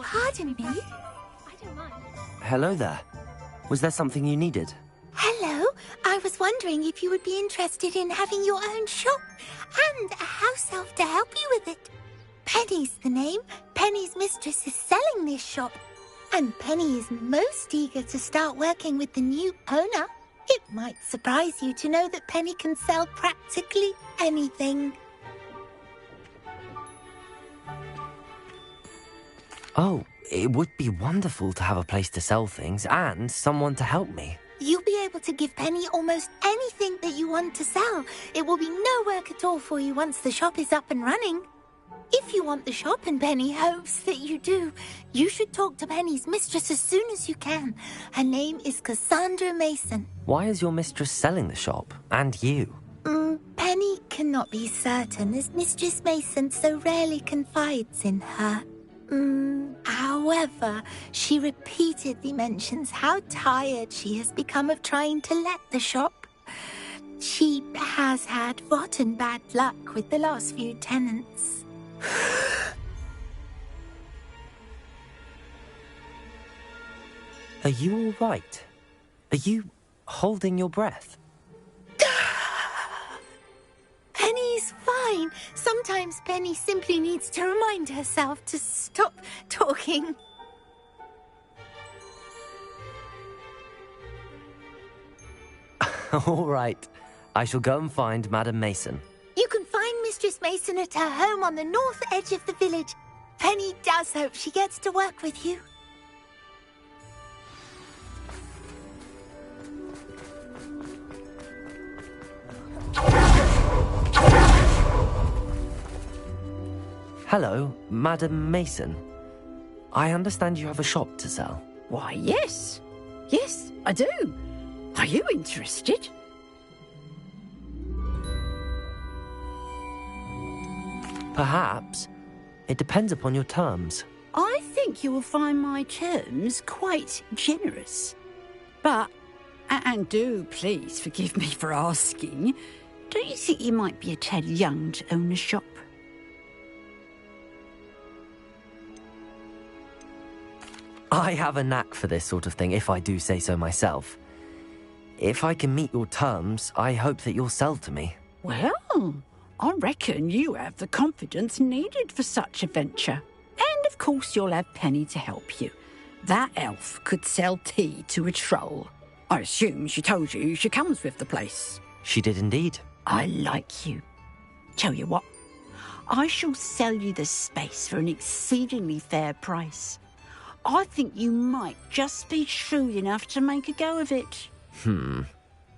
Pardon me? Hello there. Was there something you needed? Hello. I was wondering if you would be interested in having your own shop and a house elf to help you with it. Penny's the name. Penny's mistress is selling this shop. And Penny is most eager to start working with the new owner. It might surprise you to know that Penny can sell practically anything. Oh, it would be wonderful to have a place to sell things and someone to help me. You'll be able to give Penny almost anything that you want to sell. It will be no work at all for you once the shop is up and running. If you want the shop and Penny hopes that you do, you should talk to Penny's mistress as soon as you can. Her name is Cassandra Mason. Why is your mistress selling the shop? And you? Penny cannot be certain as Mistress Mason so rarely confides in her. However, she repeatedly mentions how tired she has become of trying to let the shop. She has had rotten bad luck with the last few tenants. Are you all right? Are you holding your breath? Penny's fine. Sometimes Penny simply needs to remind herself to stop talking. All right. I shall go and find Madam Mason. You can find Mistress Mason at her home on the north edge of the village. Penny does hope she gets to work with you. Hello, Madam Mason. I understand you have a shop to sell. Why, yes. Yes, I do. Are you interested? Perhaps. It depends upon your terms. I think you will find my terms quite generous. But, and do please forgive me for asking, don't you think you might be a tad young to own a shop? I have a knack for this sort of thing, if I do say so myself. If I can meet your terms, I hope that you'll sell to me. Well, I reckon you have the confidence needed for such a venture. And of course you'll have Penny to help you. That elf could sell tea to a troll. I assume she told you she comes with the place. She did indeed. I like you. Tell you what, I shall sell you the space for an exceedingly fair price. I think you might just be shrewd enough to make a go of it.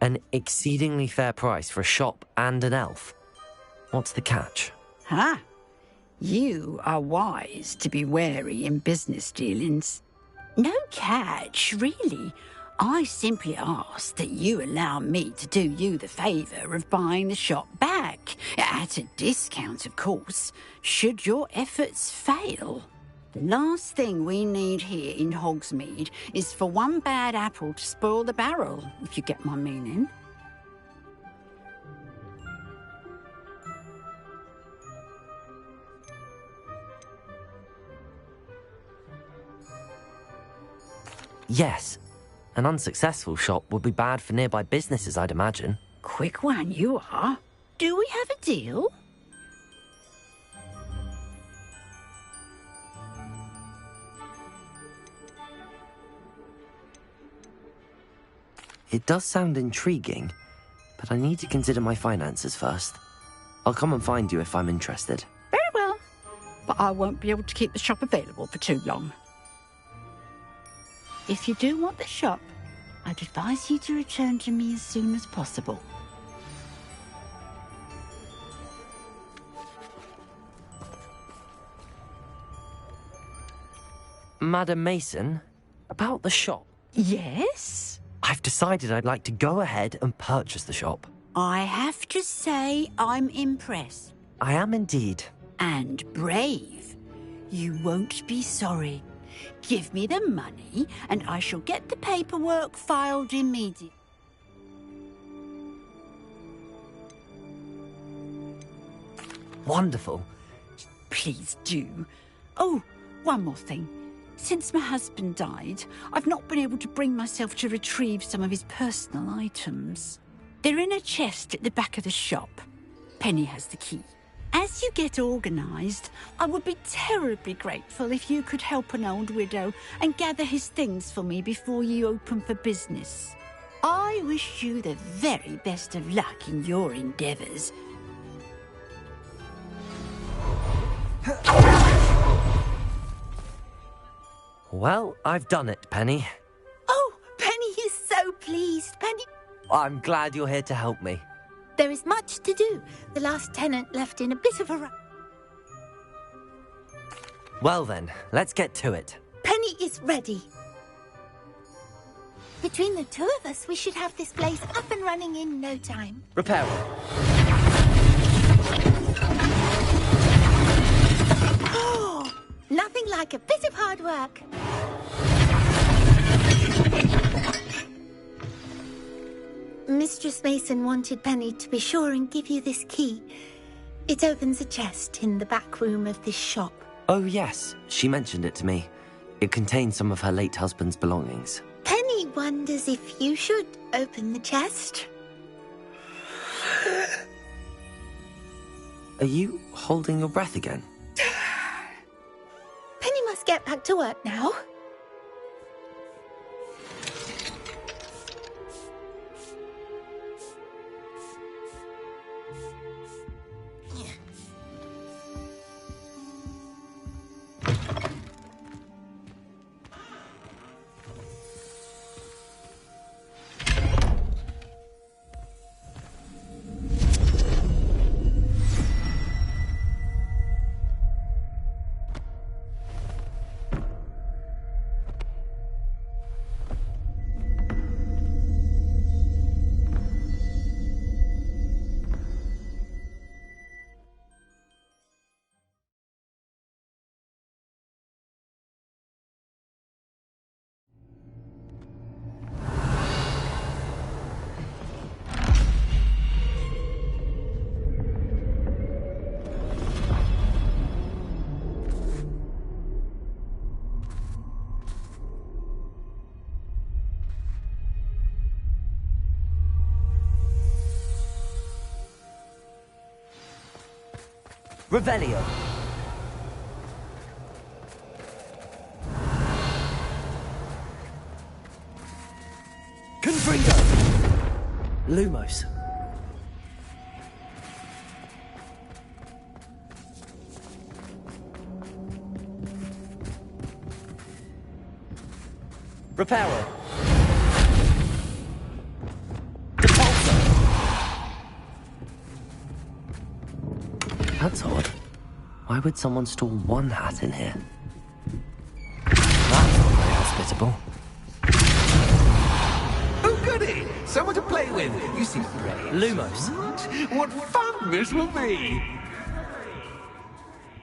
An exceedingly fair price for a shop and an elf. What's the catch? Ha! You are wise to be wary in business dealings. No catch, really. I simply ask that you allow me to do you the favour of buying the shop back. At a discount, of course, should your efforts fail. The last thing we need here in Hogsmeade is for one bad apple to spoil the barrel, if you get my meaning. Yes. An unsuccessful shop would be bad for nearby businesses, I'd imagine. Quick one you are. Do we have a deal? It does sound intriguing, but I need to consider my finances first. I'll come and find you if I'm interested. Very well. But I won't be able to keep the shop available for too long. If you do want the shop, I'd advise you to return to me as soon as possible. Madam Mason, about the shop. Yes? I've decided I'd like to go ahead and purchase the shop. I have to say I'm impressed. I am indeed. And brave. You won't be sorry. Give me the money and I shall get the paperwork filed immediately. Wonderful. Please do. Oh, one more thing. Since my husband died, I've not been able to bring myself to retrieve some of his personal items. They're in a chest at the back of the shop. Penny has the key. As you get organised, I would be terribly grateful if you could help an old widow and gather his things for me before you open for business. I wish you the very best of luck in your endeavours. Well, I've done it, Penny. Oh, Penny is so pleased. Penny, I'm glad you're here to help me. there is much to do. The last tenant left in a bit of a rush. Well then, let's get to it. Penny is ready. Between the two of us, we should have this place up and running in no time. Repairer. Oh, nothing like a bit of hard work. Mistress Mason wanted Penny to be sure and give you this key. It opens a chest in the back room of this shop. Oh yes, she mentioned it to me. It contains some of her late husband's belongings. Penny wonders if you should open the chest. Are you holding your breath again? Penny must get back to work now. Revelio. Confringo. Lumos. Reparo. That's odd. Why would someone store one hat in here? That's not very hospitable. Oh, goody! Someone to play with. You seem great. Lumos. What fun this will be!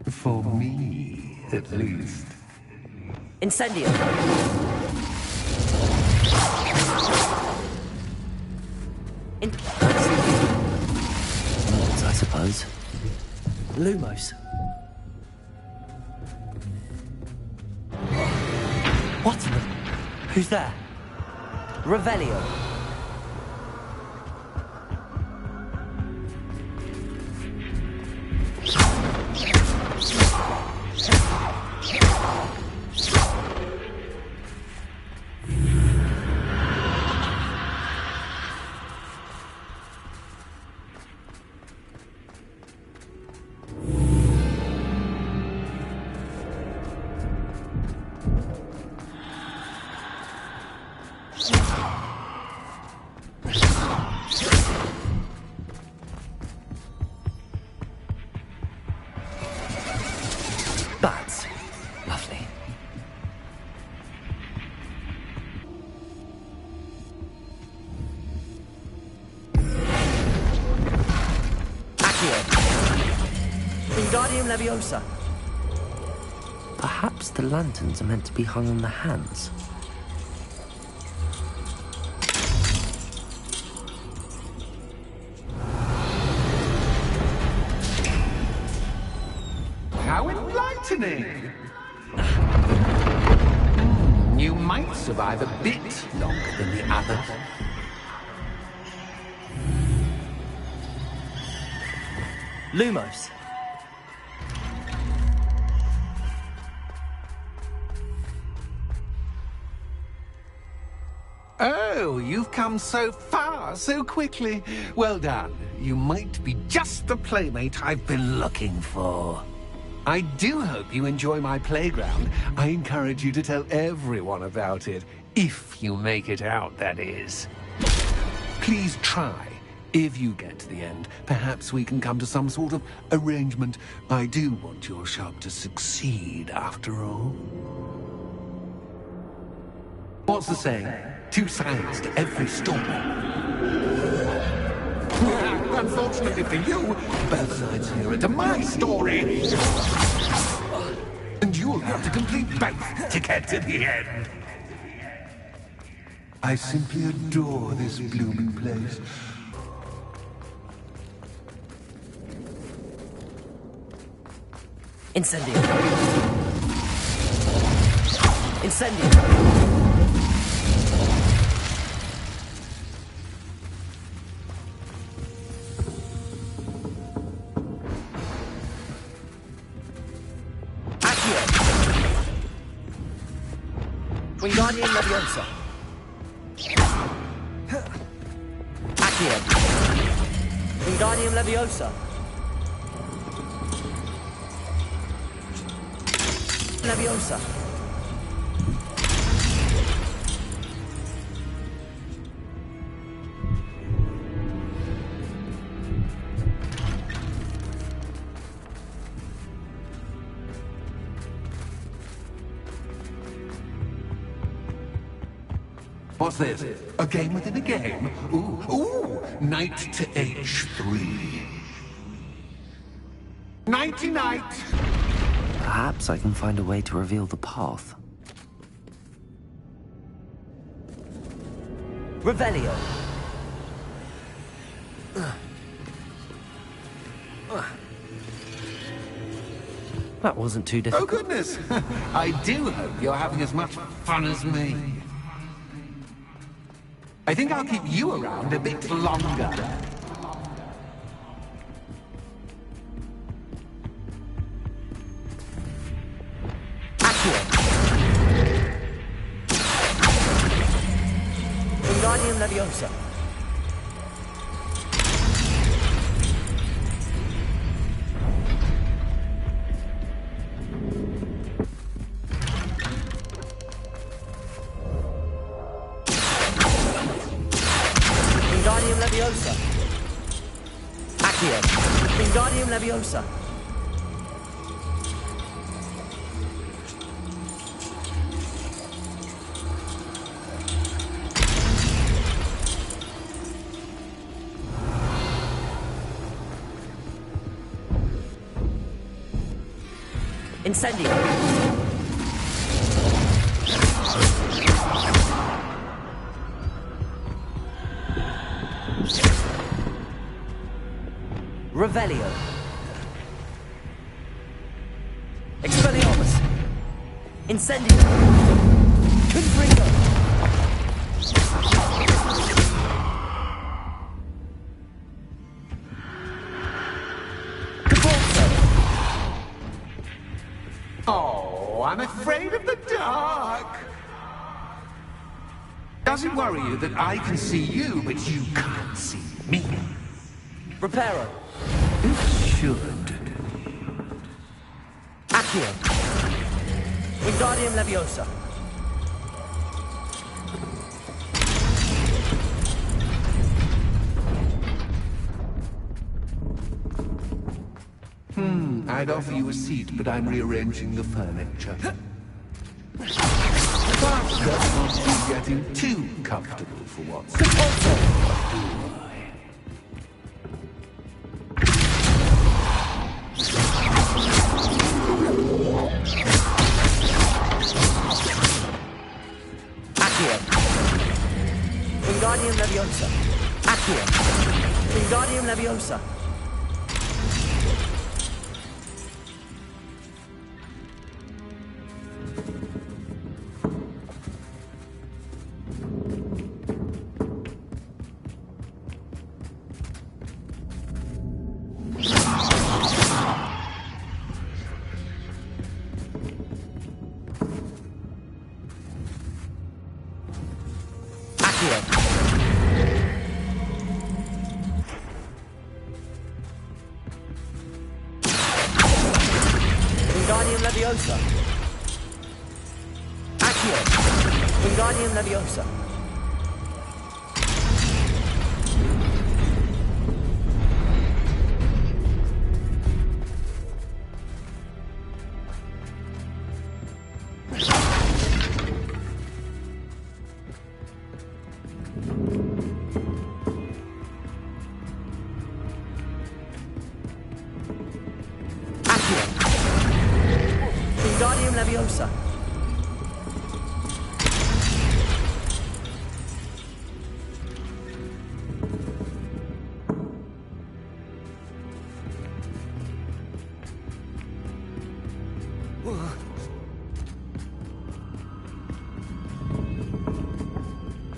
For me, at least. Incendio. Mods, I suppose. Lumos. What in the... Who's there? Revelio. That's lovely. Accio. Wingardium Leviosa. Perhaps the lanterns are meant to be hung on the hands. How enlightening! You might survive a bit longer than the others. Lumos. Oh, you've come so far, so quickly. Well done. You might be just the playmate I've been looking for. I do hope you enjoy my playground. I encourage you to tell everyone about it. If you make it out, that is. Please try. If you get to the end, perhaps we can come to some sort of arrangement. I do want your shop to succeed, after all. What's the saying? Two sides to every story. Unfortunately for you, both sides here are to my story. And you'll have to complete both to get to the end. I simply adore this blooming place. Incendio. Incendio. Wingardium Leviosa. Accio. Wingardium Leviosa. Leviosa. What's this? A game within a game? Ooh, knight to H3. Nighty-night! Perhaps I can find a way to reveal the path. Revelio. That wasn't too Oh, difficult. goodness! I do hope you're having as much fun as me. I think I'll keep you around a bit longer. Accio. Wingardium Leviosa. Wingardium Leviosa. Accio. Wingardium Leviosa. Incendio. Revelio. Expelliarmus. Incendio. Confringo. Cavolto. Oh, I'm afraid of the dark. Does it worry you that I can see you, but you can't see me? Reparo. It should. Accio. Wingardium Leviosa. I'd offer you a seat, but I'm rearranging the furniture. Perhaps that's not you getting too comfortable for once. Accio. Wingardium Leviosa. Accio. Wingardium Leviosa. Accio. Wingardium Leviosa. Accio. Wingardium Leviosa. Wingardium Leviosa.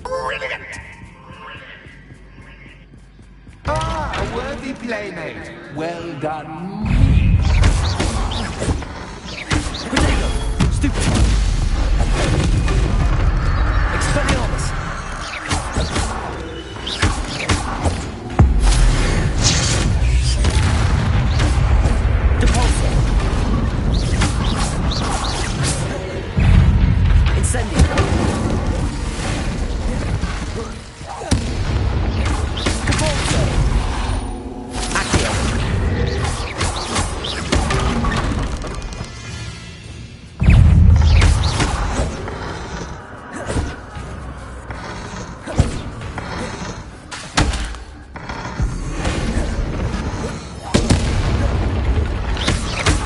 Brilliant! Ah, a worthy playmate. Well done. Protego. Stupid. Expelliarmus. Depulso. Incendio. Depulso. Accio.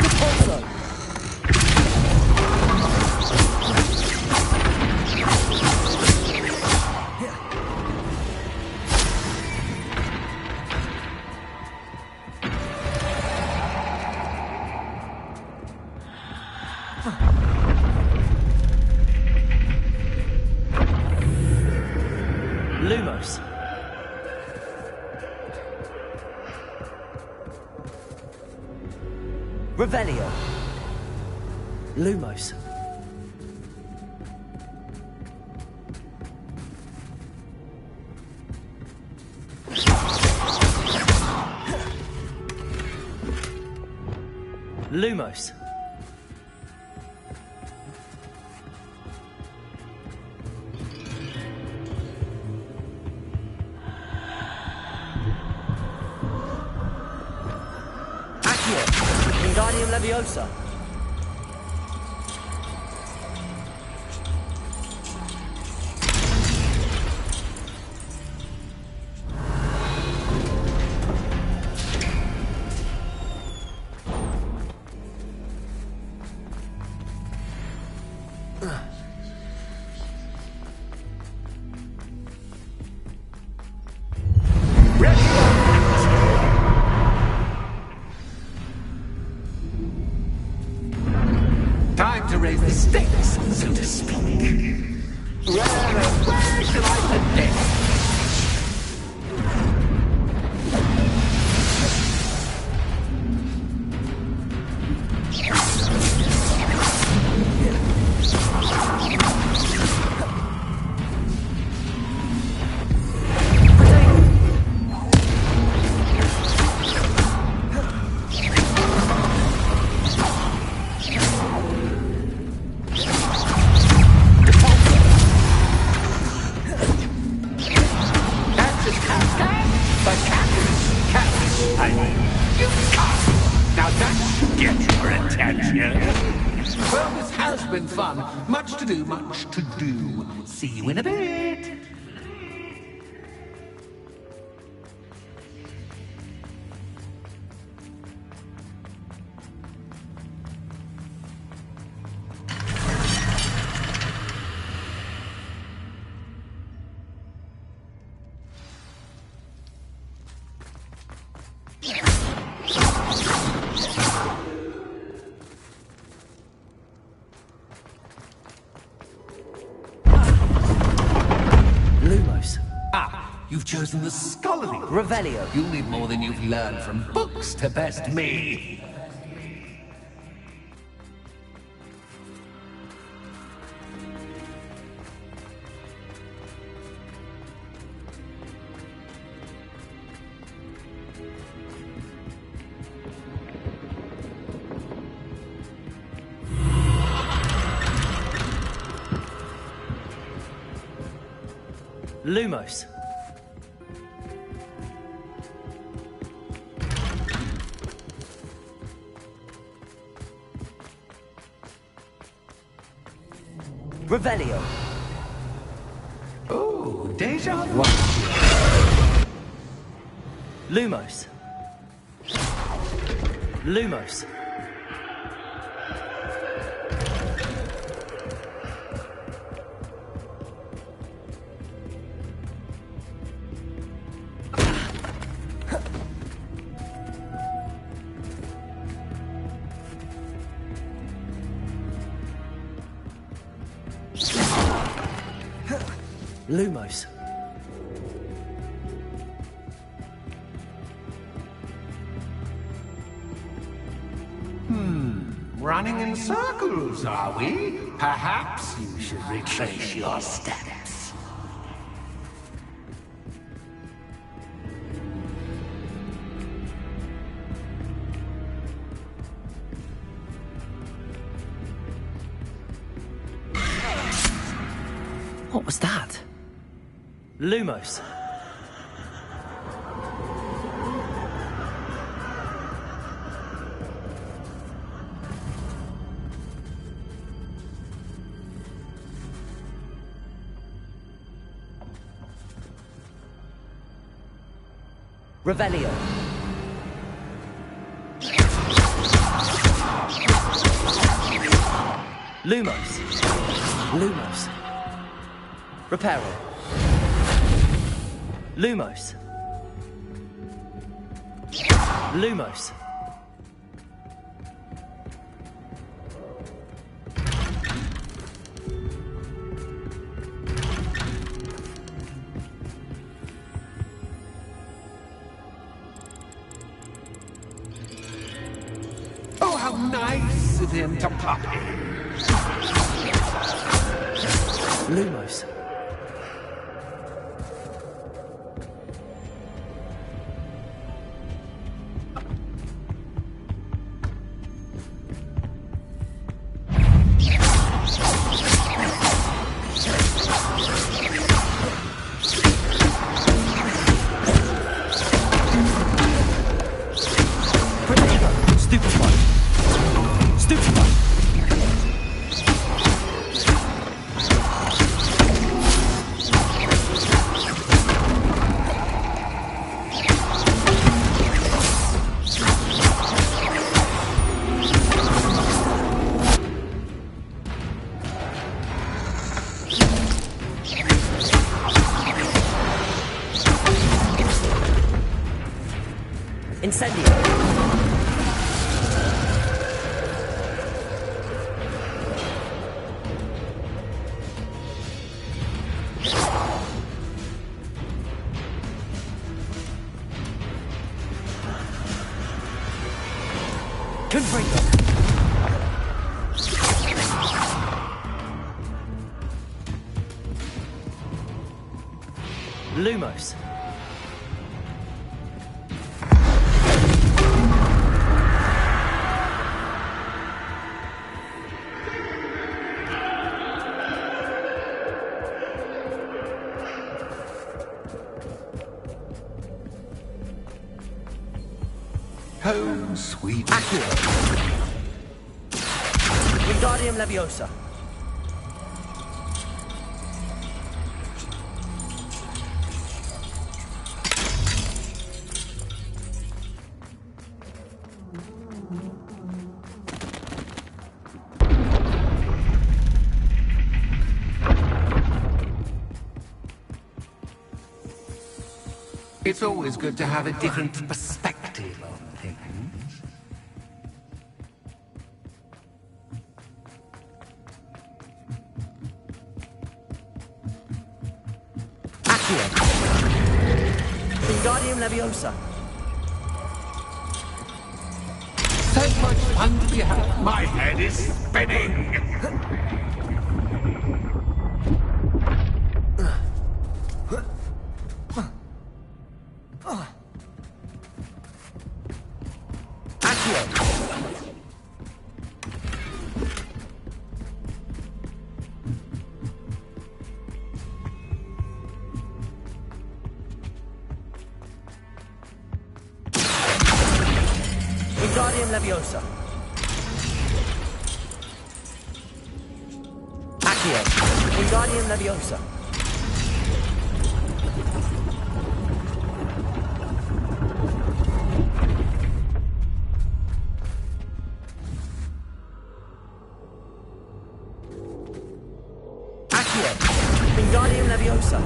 Depulso. Lumos. Revelio. Lumos. Lumos. Accio. Wingardium Leviosa. Time to raise the stakes, so to speak. Where shall I put this? Now that should get your attention. Well, this has been fun. Much to do, much to do. See you in a bit. Lumos. Ah, you've chosen the scholarly. Revelio. You'll need more than you've learned from books to best me. Lumos. Revelio. Oh, deja vu. Lumos. Lumos. Lumos. Running in circles, are we? Perhaps you should retrace your steps. What was that? Lumos. Revelio. Lumos. Lumos. Reparo. Lumos. Lumos. Oh, how nice of him to pop in. Lumos. Incendio. Confringo. Lumos. Home, sweet. Accio. Wingardium Leviosa. It's always good to have a different perspective on things. Accio. Wingardium Leviosa. So much fun to be had. My head is spinning. Wingardium Leviosa. Accio. Wingardium Leviosa. Accio. Wingardium Leviosa.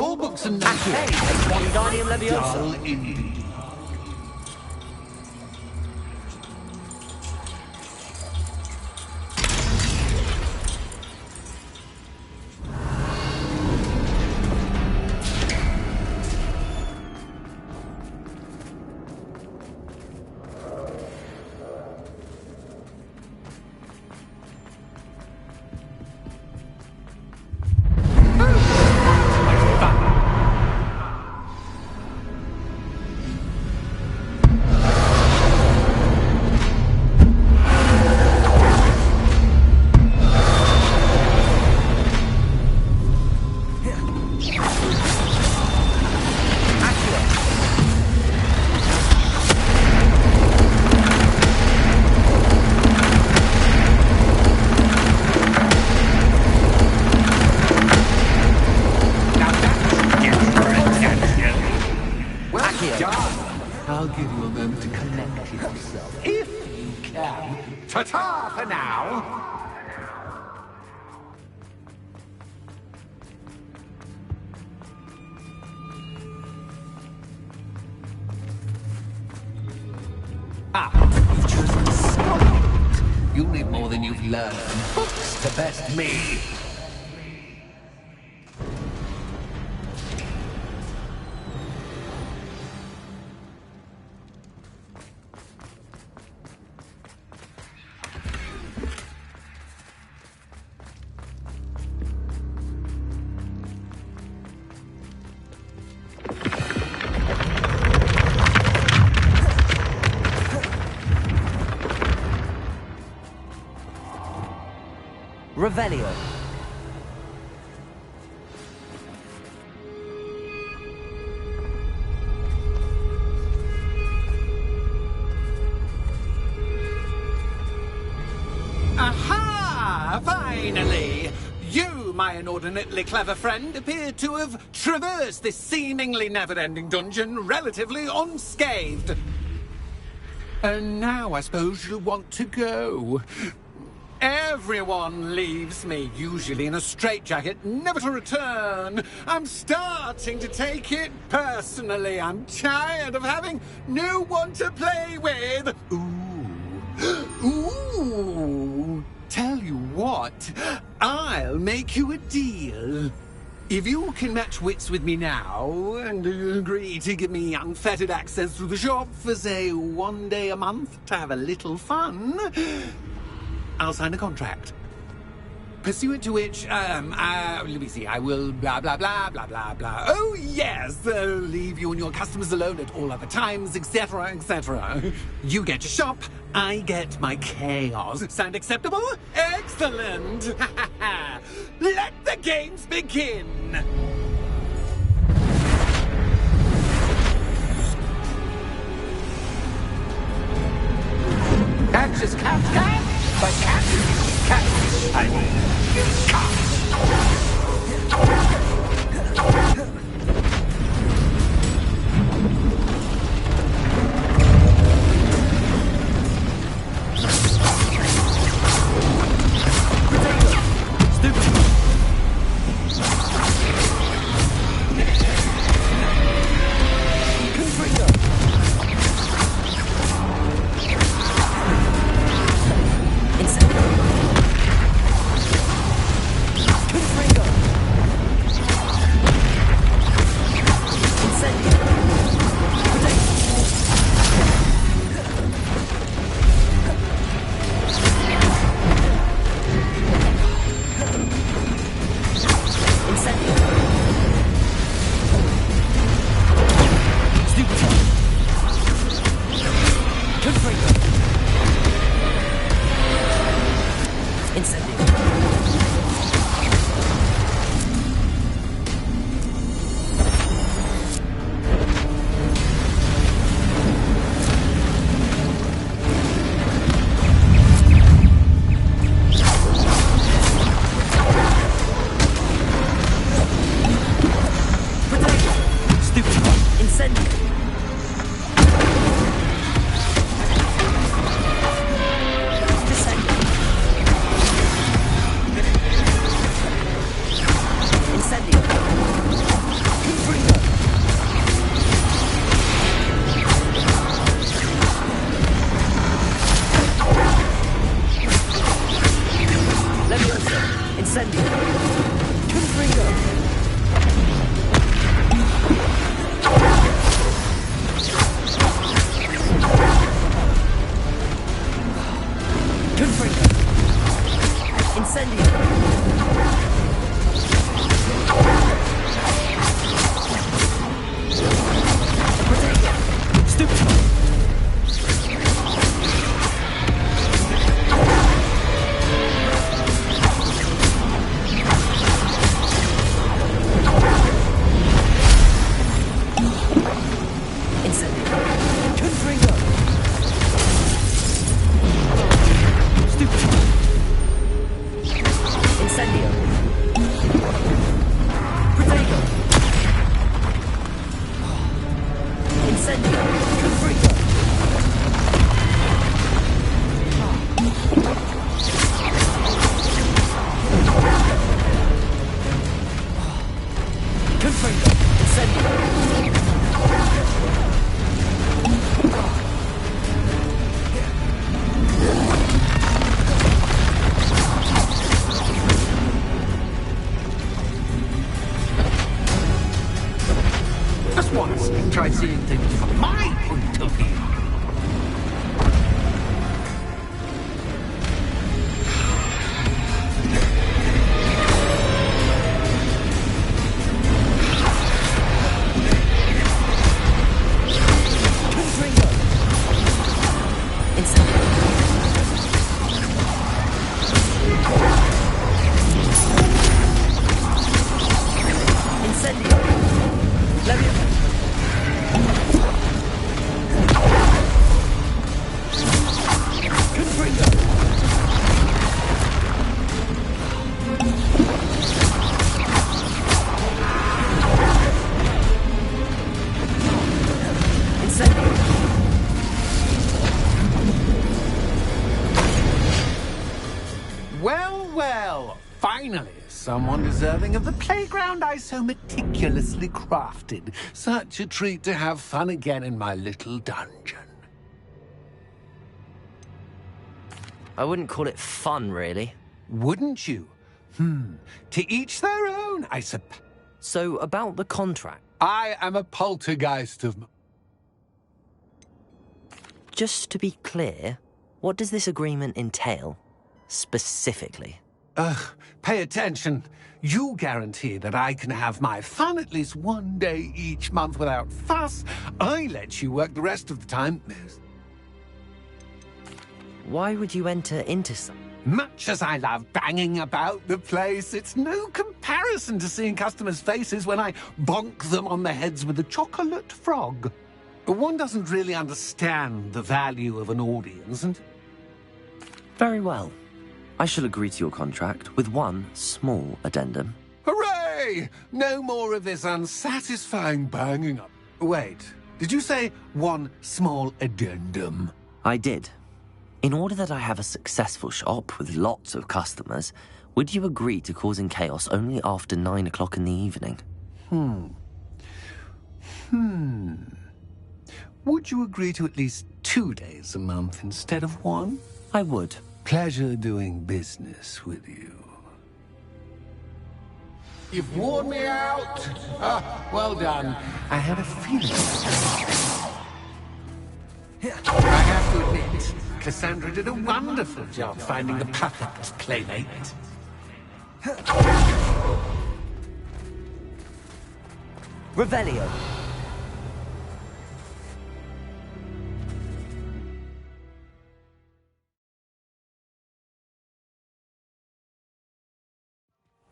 All books and Accio. Wingardium Leviosa. dull indeed. I'll give you a moment to collect yourself, if you can. Ta-ta for now! You've chosen Scotland. You'll need more than you've learned from books to best me. Revelio. Aha! Finally! You, my inordinately clever friend, appear to have traversed this seemingly never-ending dungeon relatively unscathed. And now I suppose you'll want to go. Everyone leaves me, usually in a straitjacket, never to return. I'm starting to take it personally. I'm tired of having no one to play with. Ooh. Tell you what, I'll make you a deal. If you can match wits with me now, and agree to give me unfettered access to the shop for, say, 1 day a month to have a little fun, I'll sign a contract. Pursuant to which, let me see, I will blah, blah, blah, blah, blah, blah. Oh, yes, leave you and your customers alone at all other times, etc., etc. You get your shop, I get my chaos. Sound acceptable? Excellent! Let the games begin! Catch is cat, but cat is cat. I mean, Incendio. Descendio. Incendio. Confringo. Leviosa. Incendio. Confringo. Confringo. Incendio. Protego. Stupido. Incendio. Confringo. Stupido. Incendio. Protego. Incendio. Confringo. Confringo. Incendio. Just once, try seeing things from my point of view. Confringo. Incendio. Incendio. Leviosa. Confringo. Incendio. Well, well, finally, someone deserving of the playground I so meticulously crafted. Such a treat to have fun again in my little dungeon. I wouldn't call it fun, really. Wouldn't you? To each their own, I suppose. So, about the contract. I am a poltergeist of... Just to be clear, what does this agreement entail? Specifically. Pay attention. You guarantee that I can have my fun at least one day each month without fuss. I let you work the rest of the time. Why would you enter into some? Much as I love banging about the place, it's no comparison to seeing customers' faces when I bonk them on the heads with a chocolate frog. One doesn't really understand the value of an audience, and... Very well. I shall agree to your contract with one small addendum. Hooray! No more of this unsatisfying banging up. Wait, did you say one small addendum? I did. In order that I have a successful shop with lots of customers, would you agree to causing chaos only after 9 o'clock in the evening? Would you agree to at least 2 days a month instead of one? I would. Pleasure doing business with you. You've worn me out. Well done. I had a feeling. I have to admit, Cassandra did a wonderful job finding the perfect playmate. Revelio.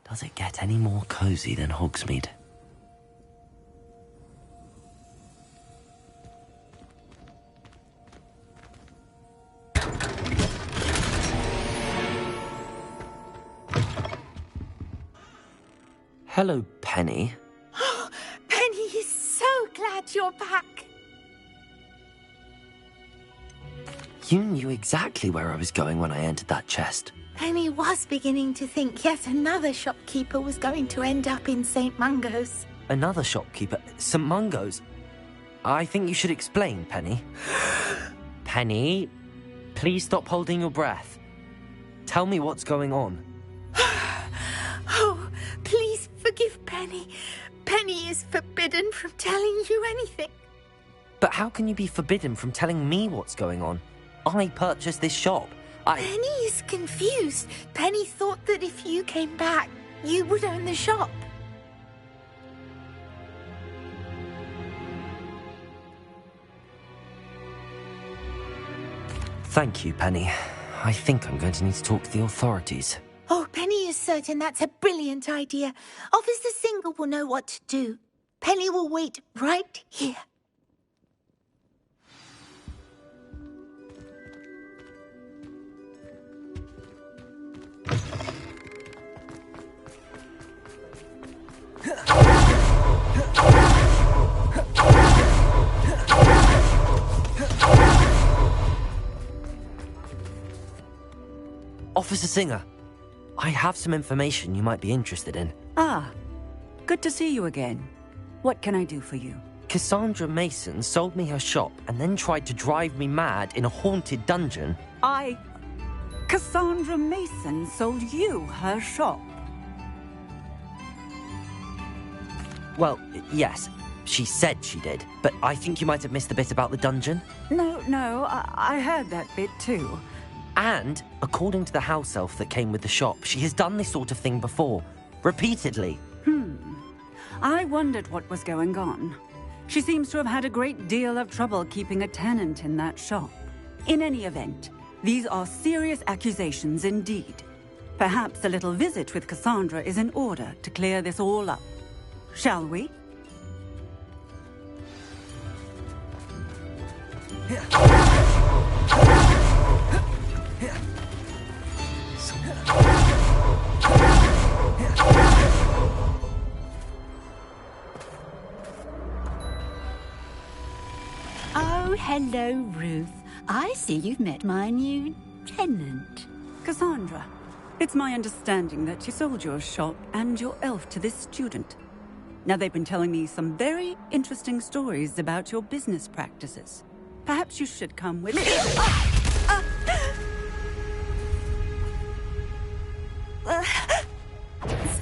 Does it get any more cozy than Hogsmeade? Penny is so glad glad you're back. You knew exactly where I was going when I entered that chest. Penny was beginning to think yet another shopkeeper was going to end up in St. Mungo's. Another shopkeeper? St. Mungo's? I think you should explain, Penny. Penny, please stop holding your breath. Tell me what's going on. Oh, please forgive Penny. Penny is forbidden from telling you anything. But how can you be forbidden from telling me what's going on? I purchased this shop. Penny is confused. Penny thought that if you came back, you would own the shop. Thank you, Penny. I think I'm going to need to talk to the authorities. Oh, Penny is certain that's a brilliant idea. Officer Single will know what to do. Penny will wait right here. Officer Singer, I have some information you might be interested in. Ah, good to see you again. What can I do for you? Cassandra Mason sold me her shop and then tried to drive me mad in a haunted dungeon. Cassandra Mason sold you her shop? Well, yes, she said she did, but I think you might have missed the bit about the dungeon. No, I heard that bit too. And, according to the house elf that came with the shop, she has done this sort of thing before. Repeatedly. I wondered what was going on. She seems to have had a great deal of trouble keeping a tenant in that shop. In any event, these are serious accusations indeed. Perhaps a little visit with Cassandra is in order to clear this all up. Shall we? Oh, hello, Ruth. I see you've met my new tenant. Cassandra, it's my understanding that you sold your shop and your elf to this student. Now, they've been telling me some very interesting stories about your business practices. Perhaps you should come with me.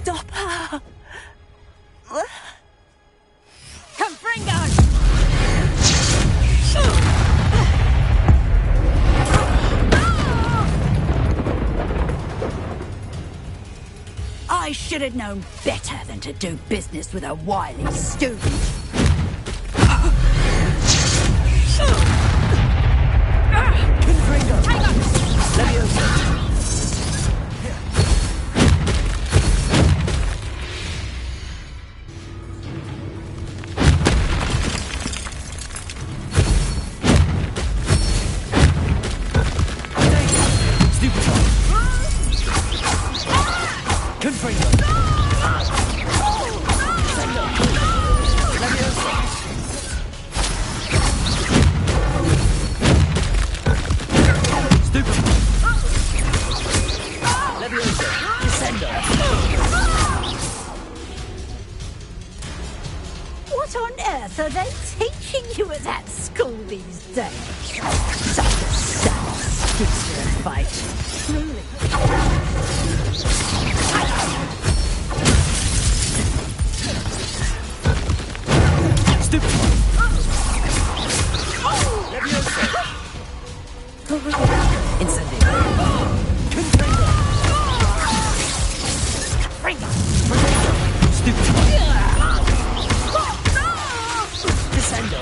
Stop her! Confringo! I should have known better than to do business with a wily student. Confringo! Leviosa! What on earth are they teaching you at that school these days? Such a sad skipster fight. Truly. Stupid! Incendio! Confringo! Stupid! Descendo!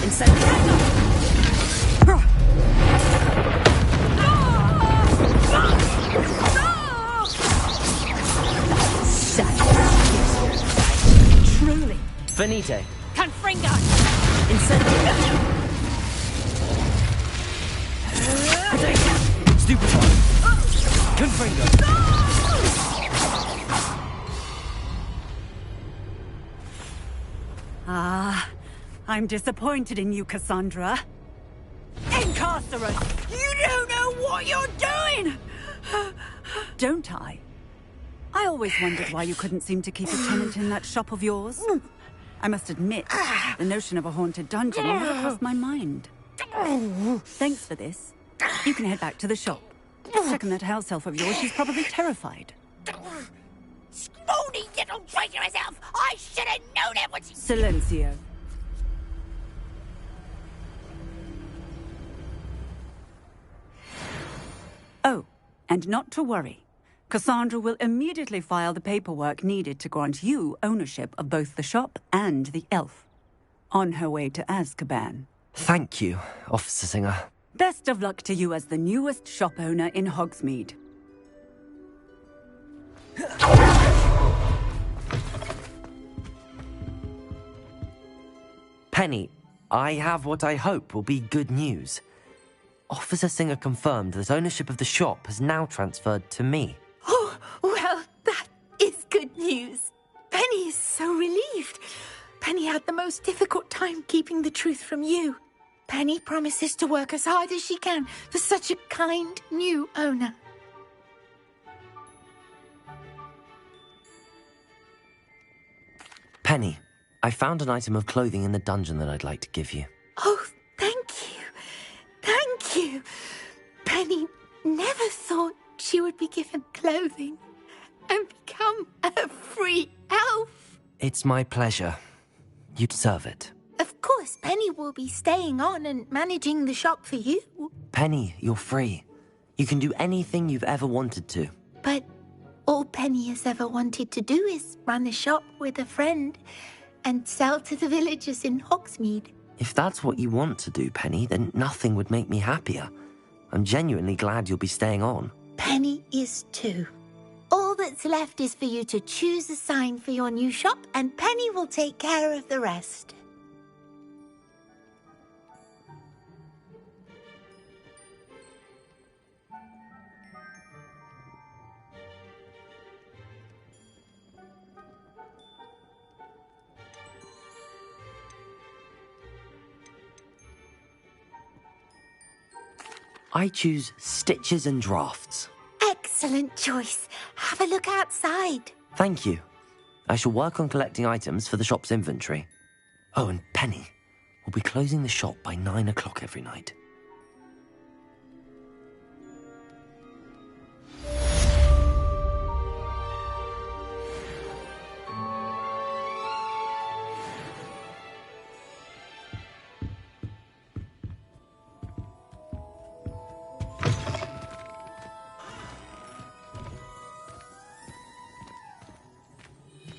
Incendio! Truly. Venite! Confringo! Incendio! Stupid! Confringo! Ah, I'm disappointed in you, Cassandra. Incarcerate! You don't know what you're doing! Don't I? I always wondered why you couldn't seem to keep a tenant in that shop of yours. I must admit, the notion of a haunted dungeon never crossed my mind. Thanks for this. You can head back to the shop. Checking that house elf of yours, she's probably terrified. Scrawny little traitor herself! I should have known it when she... Silencio. Oh, and not to worry. Cassandra will immediately file the paperwork needed to grant you ownership of both the shop and the elf. On her way to Azkaban. Thank you, Officer Singer. Best of luck to you as the newest shop owner in Hogsmeade. Penny, I have what I hope will be good news. Officer Singer confirmed that ownership of the shop has now transferred to me. Oh, well, that is good news. Penny is so relieved. Penny had the most difficult time keeping the truth from you. Penny promises to work as hard as she can for such a kind new owner. Penny, I found an item of clothing in the dungeon that I'd like to give you. Oh, thank you. Thank you. Penny never thought she would be given clothing and become a free elf. It's my pleasure. You deserve it. Of course, Penny will be staying on and managing the shop for you. Penny, you're free. You can do anything you've ever wanted to. But all Penny has ever wanted to do is run a shop with a friend and sell to the villagers in Hogsmeade. If that's what you want to do, Penny, then nothing would make me happier. I'm genuinely glad you'll be staying on. Penny is too. All that's left is for you to choose a sign for your new shop, and Penny will take care of the rest. I choose stitches and drafts. Excellent choice. Have a look outside. Thank you. I shall work on collecting items for the shop's inventory. Oh, and Penny, we'll be closing the shop by 9 o'clock every night.